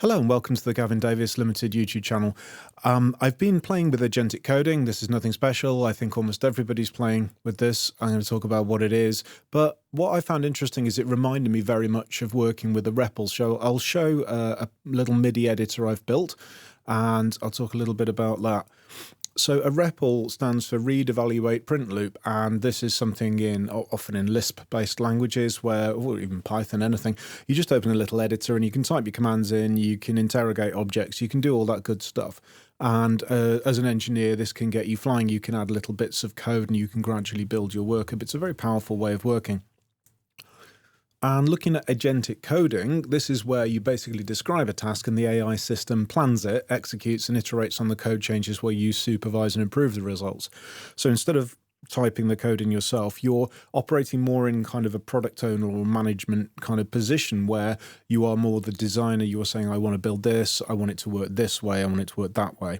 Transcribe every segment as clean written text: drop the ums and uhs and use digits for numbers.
Hello and welcome to the Gavin Davies Limited YouTube channel. I've been playing with agentic coding. This is nothing special. I think almost everybody's playing with this. I'm going to talk about what it is. But what I found interesting is it reminded me very much of working with the REPL. So I'll show a little MIDI editor I've built, and I'll talk a little bit about that. So a REPL stands for read, evaluate, print loop, and this is something often in Lisp-based languages or even Python, anything. You just open a little editor and you can type your commands in, you can interrogate objects, you can do all that good stuff. And as an engineer, this can get you flying. You can add little bits of code and you can gradually build your work up. It's a very powerful way of working. And looking at agentic coding, this is where you basically describe a task and the AI system plans it, executes and iterates on the code changes where you supervise and improve the results. So instead of typing the code in yourself, you're operating more in kind of a product owner or management kind of position where you are more the designer. You're saying, I want to build this, I want it to work this way, I want it to work that way.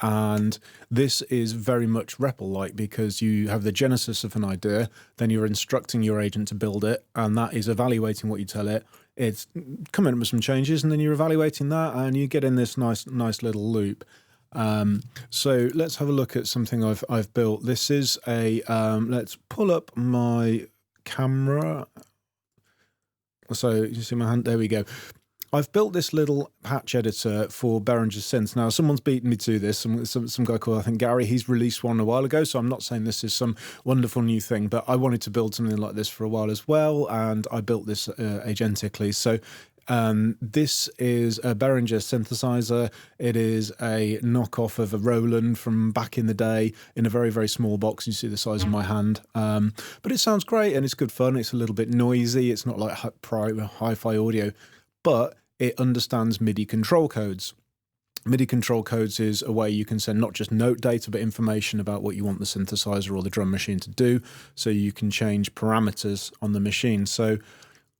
And this is very much REPL-like because you have the genesis of an idea, then you're instructing your agent to build it, and that is evaluating what you tell it. It's coming up with some changes, and then you're evaluating that, and you get in this nice little loop. So let's have a look at something I've built. This is a let's pull up my camera. So you see my hand? There we go. I've built this little patch editor for Behringer synths. Now, someone's beaten me to this. Some guy called, I think, Gary. He's released one a while ago, so I'm not saying this is some wonderful new thing, but I wanted to build something like this for a while as well, and I built this agentically. So this is a Behringer synthesizer. It is a knockoff of a Roland from back in the day in a very, very small box. You see the size of my hand. But it sounds great, and it's good fun. It's a little bit noisy. It's not like hi-fi audio, but it understands MIDI control codes. MIDI control codes is a way you can send not just note data, but information about what you want the synthesizer or the drum machine to do, so you can change parameters on the machine. So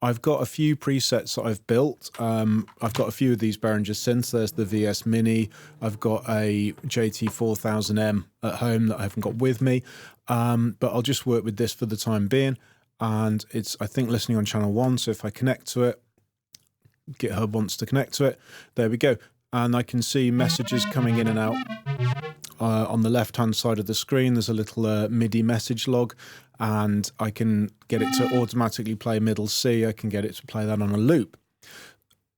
I've got a few presets that I've built. I've got a few of these Behringer synths. There's the VS Mini. I've got a JT4000M at home that I haven't got with me, but I'll just work with this for the time being. And it's, I think, listening on channel 1, so if I connect to it, GitHub wants to connect to it. There we go. And I can see messages coming in and out. On the left-hand side of the screen, there's a little MIDI message log, and I can get it to automatically play middle C. I can get it to play that on a loop.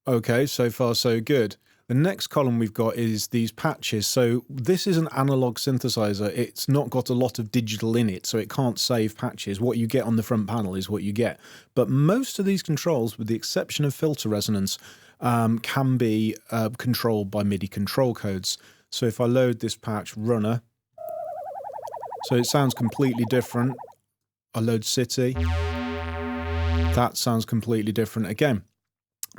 Okay, so far so good. The next column we've got is these patches. So this is an analog synthesizer. It's not got a lot of digital in it, so it can't save patches. What you get on the front panel is what you get. But most of these controls, with the exception of filter resonance, can be controlled by MIDI control codes. So if I load this patch runner, so it sounds completely different. I load city. That sounds completely different again.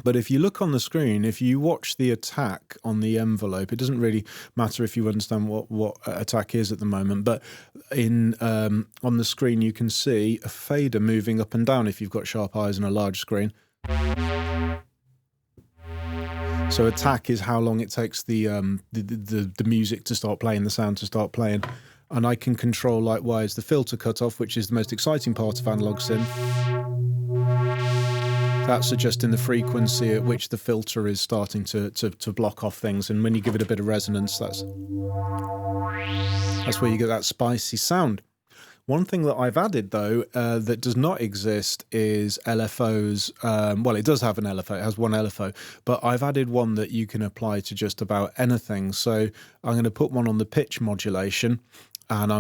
But if you look on the screen, if you watch the attack on the envelope, it doesn't really matter if you understand what attack is at the moment, but on the screen you can see a fader moving up and down if you've got sharp eyes and a large screen. So attack is how long it takes the music to start playing, the sound to start playing. And I can control, likewise, the filter cutoff, which is the most exciting part of analog synth. That's adjusting the frequency at which the filter is starting to block off things. And when you give it a bit of resonance, that's where you get that spicy sound. One thing that I've added, though, that does not exist is LFOs. Well, it does have an LFO. It has one LFO. But I've added one that you can apply to just about anything. So I'm going to put one on the pitch modulation. And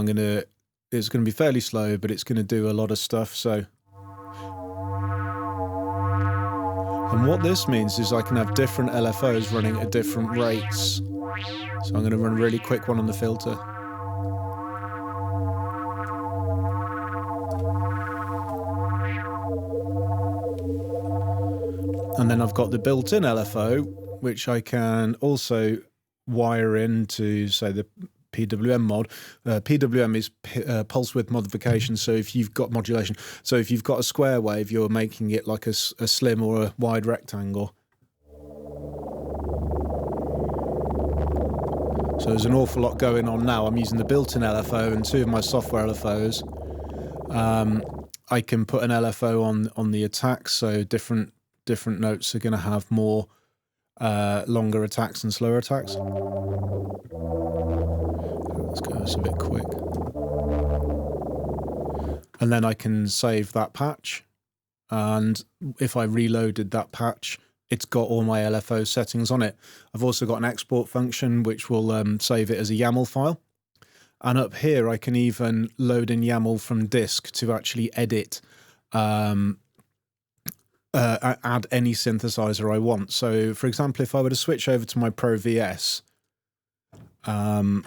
it's going to be fairly slow, but it's going to do a lot of stuff. So... And what this means is I can have different LFOs running at different rates. So I'm going to run a really quick one on the filter. And then I've got the built-in LFO, which I can also wire into, say, the PWM mod. PWM is pulse width modification. So if you've got modulation, so if you've got a square wave, you're making it like a slim or a wide rectangle. So there's an awful lot going on now. I'm using the built-in LFO and two of my software LFOs. I can put an LFO on the attack, so different notes are going to have more longer attacks and slower attacks. Let's go this a bit quick. And then I can save that patch. And if I reloaded that patch, it's got all my LFO settings on it. I've also got an export function which will save it as a YAML file. And up here, I can even load in YAML from disk to actually edit, add any synthesizer I want. So, for example, if I were to switch over to my Pro VS, I'll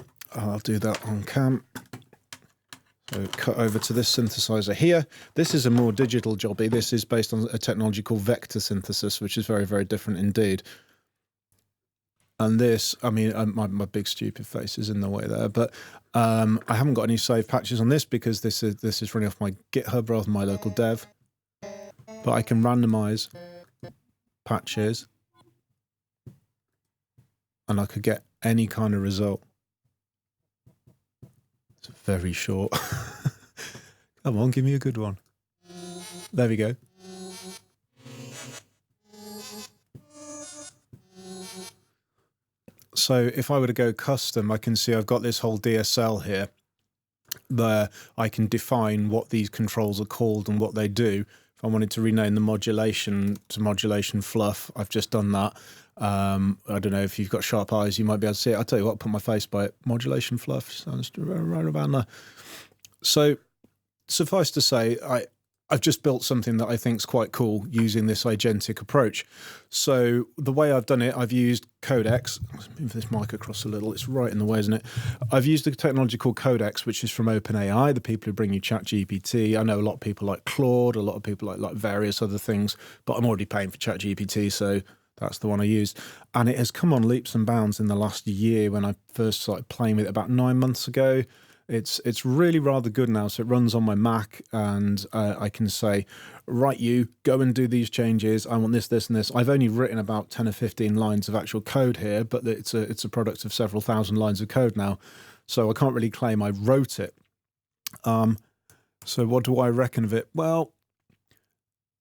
do that on cam. So cut over to this synthesizer here. This is a more digital jobby. This is based on a technology called vector synthesis, which is very, very different indeed. And this, I mean, my big stupid face is in the way there, but I haven't got any save patches on this because this is running off my GitHub rather than my local dev. But I can randomize patches, and I could get any kind of result. It's very short. Come on, give me a good one. There we go. So if I were to go custom, I can see I've got this whole DSL here where I can define what these controls are called and what they do. If I wanted to rename the modulation to modulation fluff, I've just done that. I don't know if you've got sharp eyes, you might be able to see it. I'll tell you what, I'll put my face by it. Modulation fluff sounds right around there. So suffice to say, I've just built something that I think is quite cool using this agentic approach. So the way I've done it, I've used Codex. Let's move this mic across a little. It's right in the way, isn't it? I've used a technology called Codex, which is from OpenAI, the people who bring you ChatGPT. I know a lot of people like Claude, a lot of people like various other things, but I'm already paying for ChatGPT, so that's the one I used. And it has come on leaps and bounds in the last year when I first started playing with it about 9 months ago. It's really rather good now. So it runs on my Mac, and I can say, right, you go and do these changes. I want this, this, and this. I've only written about 10 or 15 lines of actual code here, but it's a product of several thousand lines of code now. So I can't really claim I wrote it. So what do I reckon of it? Well,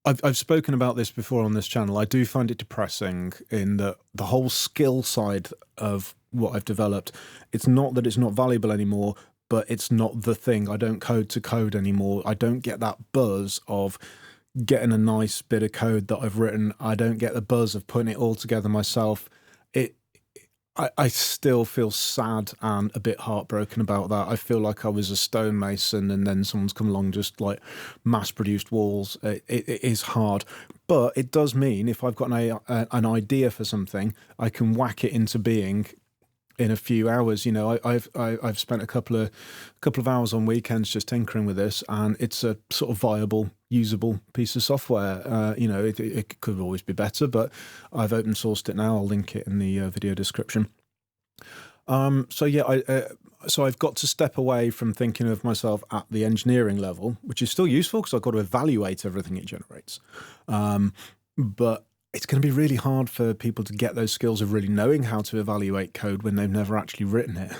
I've spoken about this before on this channel. I do find it depressing in the whole skill side of what I've developed. It's not that it's not valuable anymore, but it's not the thing. I don't code to code anymore. I don't get that buzz of getting a nice bit of code that I've written. I don't get the buzz of putting it all together myself. I still feel sad and a bit heartbroken about that. I feel like I was a stonemason and then someone's come along just like mass-produced walls. It is hard. But it does mean if I've got an idea for something, I can whack it into being in a few hours. You know, I've spent a couple of hours on weekends just tinkering with this, and it's a sort of viable, usable piece of software. You know, it could always be better, but I've open sourced it now. I'll link it in the video description. So yeah, so I've got to step away from thinking of myself at the engineering level, which is still useful because I've got to evaluate everything it generates. But it's going to be really hard for people to get those skills of really knowing how to evaluate code when they've never actually written it,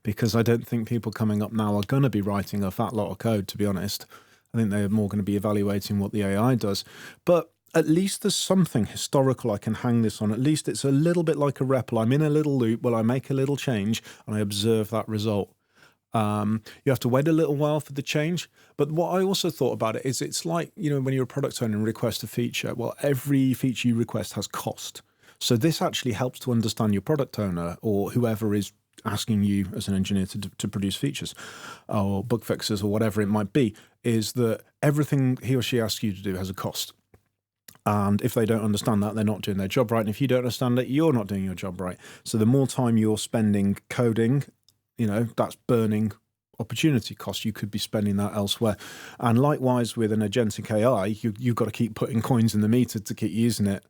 because I don't think people coming up now are going to be writing a fat lot of code, to be honest. I think they're more going to be evaluating what the AI does. But at least there's something historical I can hang this on. At least it's a little bit like a REPL. I'm in a little loop where I make a little change and I observe that result. You have to wait a little while for the change. But what I also thought about it is it's like, you know, when you're a product owner and request a feature, well, every feature you request has cost. So this actually helps to understand your product owner or whoever is asking you as an engineer to produce features or bug fixes or whatever it might be, is that everything he or she asks you to do has a cost. And if they don't understand that, they're not doing their job right. And if you don't understand it, you're not doing your job right. So the more time you're spending coding, you know, that's burning opportunity cost. You could be spending that elsewhere. And likewise with an agentic AI, you've got to keep putting coins in the meter to keep using it.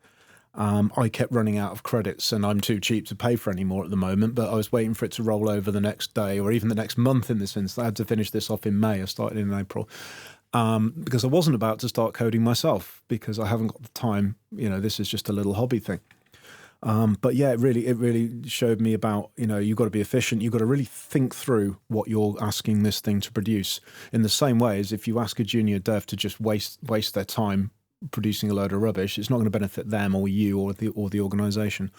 I kept running out of credits and I'm too cheap to pay for any more at the moment, but I was waiting for it to roll over the next day or even the next month in this instance. I had to finish this off in May. I started in April. Because I wasn't about to start coding myself because I haven't got the time. You know, this is just a little hobby thing. But yeah, it really showed me about, you know, you've got to be efficient. You've got to really think through what you're asking this thing to produce in the same way as if you ask a junior dev to just waste their time producing a load of rubbish. It's not going to benefit them or you or the organization.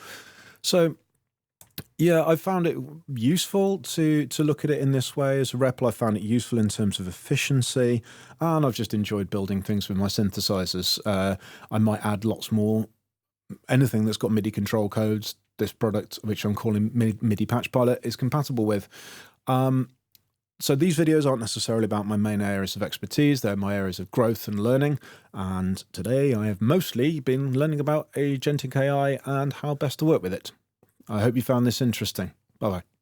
So yeah, I found it useful to look at it in this way. As a REPL, I found it useful in terms of efficiency, and I've just enjoyed building things with my synthesizers. I might add lots more. Anything that's got MIDI control codes, this product, which I'm calling MIDI Patch Pilot, is compatible with. So these videos aren't necessarily about my main areas of expertise. They're my areas of growth and learning. And today I have mostly been learning about Agentic AI and how best to work with it. I hope you found this interesting. Bye-bye.